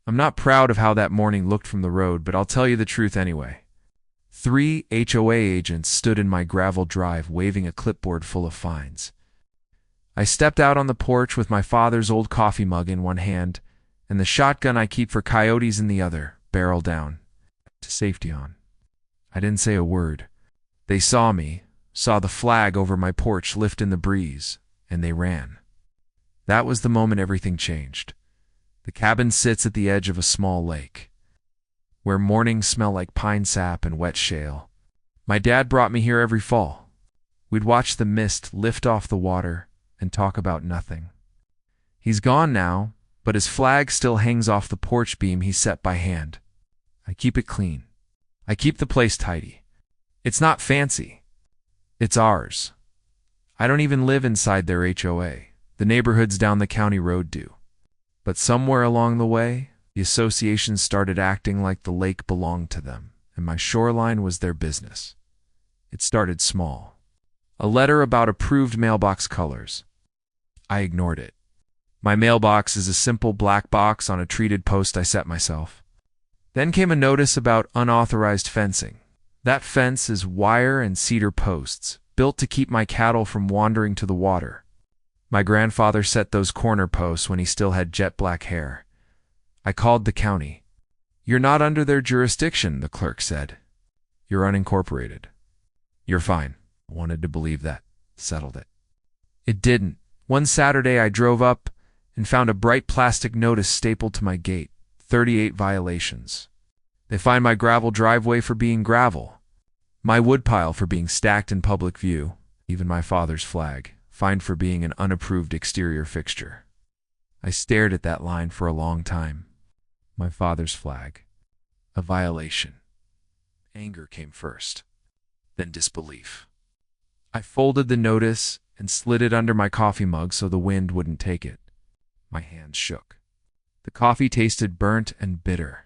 I'm not proud of how that morning looked from the road, but I'll tell you the truth anyway. 3 HOA agents stood in my gravel drive waving a clipboard full of fines. I stepped out on the porch with my father's old coffee mug in one hand and the shotgun I keep for coyotes in the other, barrel down, to safety on. I didn't say a word. They saw me, saw the flag over my porch lift in the breeze, and they ran. That was the moment everything changed. The cabin sits at the edge of a small lake, where mornings smell like pine sap and wet shale. My dad brought me here every fall. We'd watch the mist lift off the water and talk about nothing. He's gone now, but his flag still hangs off the porch beam he set by hand. I keep it clean. I keep the place tidy. It's not fancy. It's ours. I don't even live inside their HOA. The neighborhoods down the county road do. But somewhere along the way, the association started acting like the lake belonged to them, and my shoreline was their business. It started small. A letter about approved mailbox colors. I ignored it. My mailbox is a simple black box on a treated post I set myself. Then came a notice about unauthorized fencing. That fence is wire and cedar posts, built to keep my cattle from wandering to the water. My grandfather set those corner posts when he still had jet black hair. I called the county. "You're not under their jurisdiction," the clerk said. "You're unincorporated." "You're fine." I wanted to believe that. Settled it. It didn't. One Saturday I drove up and found a bright plastic notice stapled to my gate. 38 violations. They fined my gravel driveway for being gravel, my woodpile for being stacked in public view, even my father's flag, fined for being an unapproved exterior fixture. I stared at that line for a long time. My father's flag. A violation. Anger came first, then disbelief. I folded the notice and slid it under my coffee mug so the wind wouldn't take it. My hands shook. The coffee tasted burnt and bitter.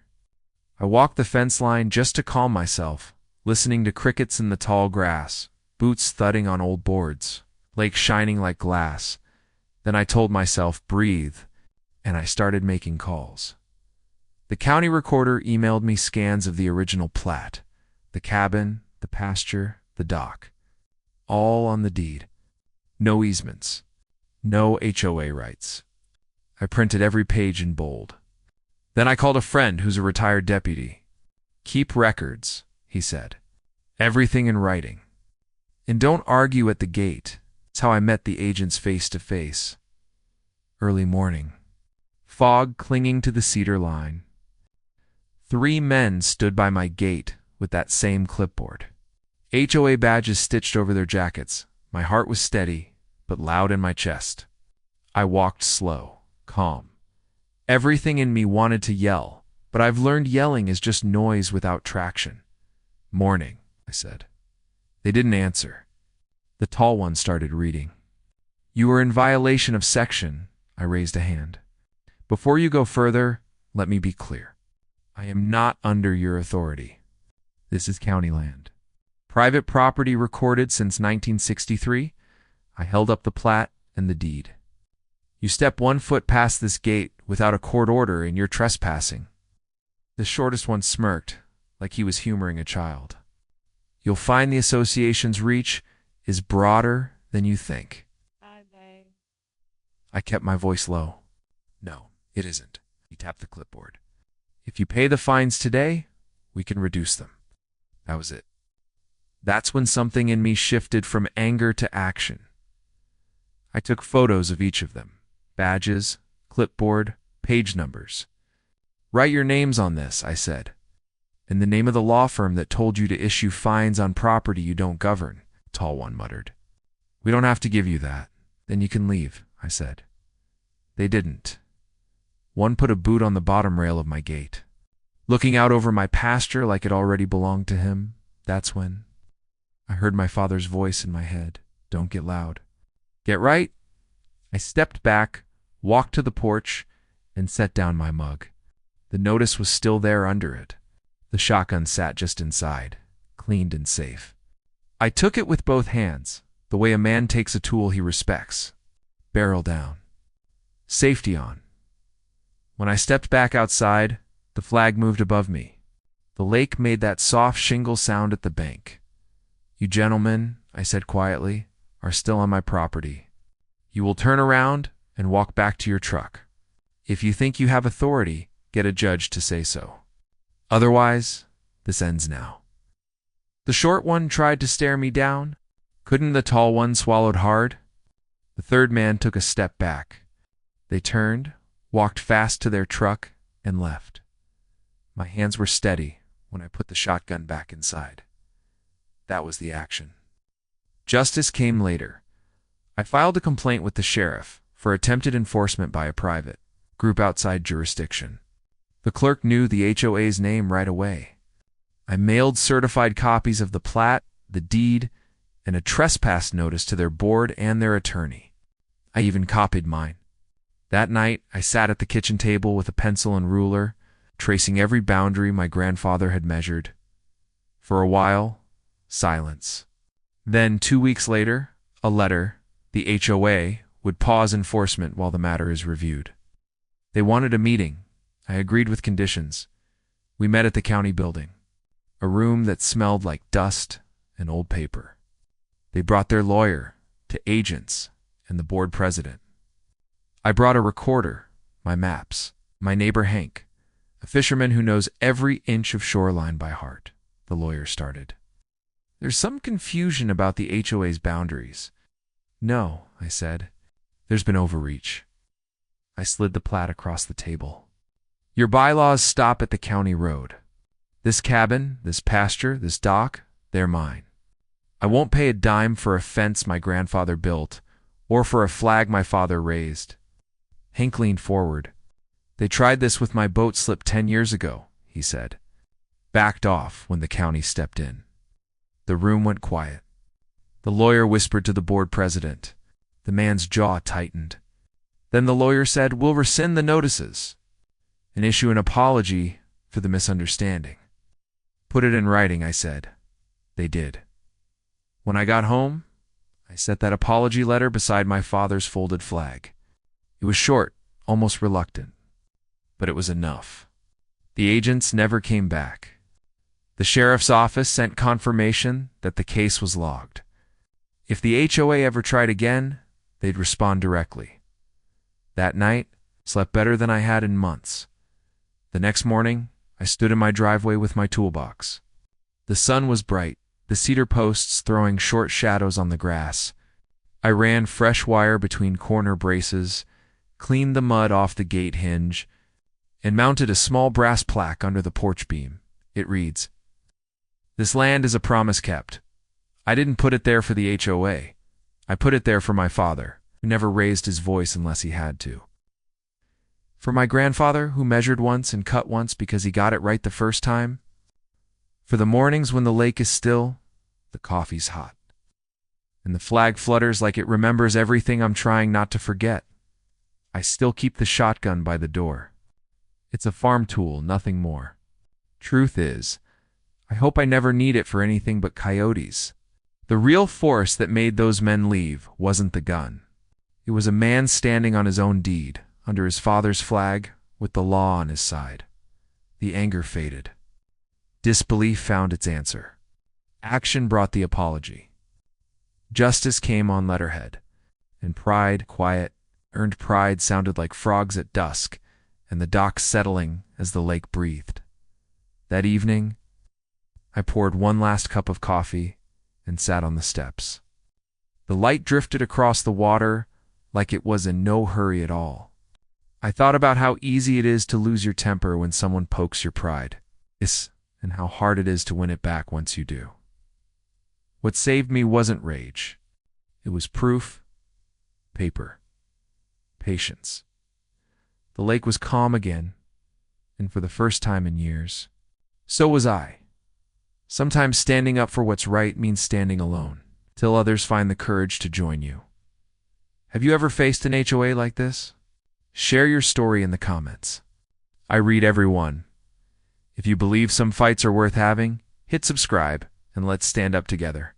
I walked the fence line just to calm myself, listening to crickets in the tall grass, boots thudding on old boards, lake shining like glass. Then I told myself, breathe, and I started making calls. The county recorder emailed me scans of the original plat, the cabin, the pasture, the dock, all on the deed. No easements, no HOA rights. I printed every page in bold. Then I called a friend who's a retired deputy. "Keep records," he said. "Everything in writing. And don't argue at the gate." That's how I met the agents face to face. Early morning. Fog clinging to the cedar line. 3 men stood by my gate with that same clipboard. HOA badges stitched over their jackets. My heart was steady, but loud in my chest. I walked slow, calm. Everything in me wanted to yell, but I've learned yelling is just noise without traction. "Morning," I said. They didn't answer. The tall one started reading. "You are in violation of section," I raised a hand. "Before you go further, let me be clear. I am not under your authority. This is county land. Private property recorded since 1963. I held up the plat and the deed. You step 1 foot past this gate without a court order and you're trespassing." The shortest one smirked, like he was humoring a child. "You'll find the association's reach is broader than you think." I kept my voice low. "No, it isn't." He tapped the clipboard. "If you pay the fines today, we can reduce them." That was it. That's when something in me shifted from anger to action. I took photos of each of them. Badges, clipboard, page numbers. "Write your names on this," I said. "And the name of the law firm that told you to issue fines on property you don't govern," the tall one muttered. "We don't have to give you that. Then you can leave," I said. They didn't. One put a boot on the bottom rail of my gate. Looking out over my pasture like it already belonged to him, that's when I heard my father's voice in my head. "Don't get loud. Get right." I stepped back, walked to the porch, and set down my mug. The notice was still there under it. The shotgun sat just inside, cleaned and safe. I took it with both hands, the way a man takes a tool he respects. Barrel down. Safety on. When I stepped back outside, the flag moved above me. The lake made that soft shingle sound at the bank. "You gentlemen," I said quietly, "are still on my property. You will turn around and walk back to your truck. If you think you have authority, get a judge to say so. Otherwise, this ends now." The short one tried to stare me down. Couldn't the tall one swallowed hard? The third man took a step back. They turned, walked fast to their truck, and left. My hands were steady when I put the shotgun back inside. That was the action. Justice came later. I filed a complaint with the sheriff for attempted enforcement by a private group outside jurisdiction. The clerk knew the HOA's name right away. I mailed certified copies of the plat, the deed, and a trespass notice to their board and their attorney. I even copied mine. That night, I sat at the kitchen table with a pencil and ruler, tracing every boundary my grandfather had measured. For a while, silence. Then, 2 weeks later, a letter. The HOA would pause enforcement while the matter is reviewed. They wanted a meeting. I agreed with conditions. We met at the county building, a room that smelled like dust and old paper. They brought their lawyer, to agents, and the board president. I brought a recorder, my maps, my neighbor Hank, a fisherman who knows every inch of shoreline by heart. The lawyer started. "There's some confusion about the HOA's boundaries." "No," I said. "There's been overreach." I slid the plat across the table. "Your bylaws stop at the county road. This cabin, this pasture, this dock, they're mine. I won't pay a dime for a fence my grandfather built or for a flag my father raised." Hank leaned forward. "They tried this with my boat slip 10 years ago," he said. Backed off when the county stepped in. The room went quiet. The lawyer whispered to the board president. The man's jaw tightened. Then the lawyer said, "We'll rescind the notices and issue an apology for the misunderstanding." "Put it in writing," I said. They did. When I got home, I set that apology letter beside my father's folded flag. It was short, almost reluctant, but it was enough. The agents never came back. The sheriff's office sent confirmation that the case was logged. If the HOA ever tried again, they'd respond directly. That night, slept better than I had in months. The next morning, I stood in my driveway with my toolbox. The sun was bright, the cedar posts throwing short shadows on the grass. I ran fresh wire between corner braces, cleaned the mud off the gate hinge, and mounted a small brass plaque under the porch beam. It reads, "This land is a promise kept. I didn't put it there for the HOA. I put it there for my father, who never raised his voice unless he had to. For my grandfather, who measured once and cut once because he got it right the first time. For the mornings when the lake is still, the coffee's hot, and the flag flutters like it remembers everything I'm trying not to forget. I still keep the shotgun by the door. It's a farm tool, nothing more. Truth is, I hope I never need it for anything but coyotes. The real force that made those men leave wasn't the gun. It was a man standing on his own deed, under his father's flag, with the law on his side. The anger faded. Disbelief found its answer. Action brought the apology. Justice came on letterhead, and pride, quiet, earned pride sounded like frogs at dusk, and the dock settling as the lake breathed. That evening, I poured one last cup of coffee and sat on the steps. The light drifted across the water like it was in no hurry at all. I thought about how easy it is to lose your temper when someone pokes your pride, and how hard it is to win it back once you do. What saved me wasn't rage. It was proof, paper, patience. The lake was calm again, and for the first time in years, so was I. Sometimes standing up for what's right means standing alone, till others find the courage to join you. Have you ever faced an HOA like this? Share your story in the comments. I read every one. If you believe some fights are worth having, hit subscribe and let's stand up together.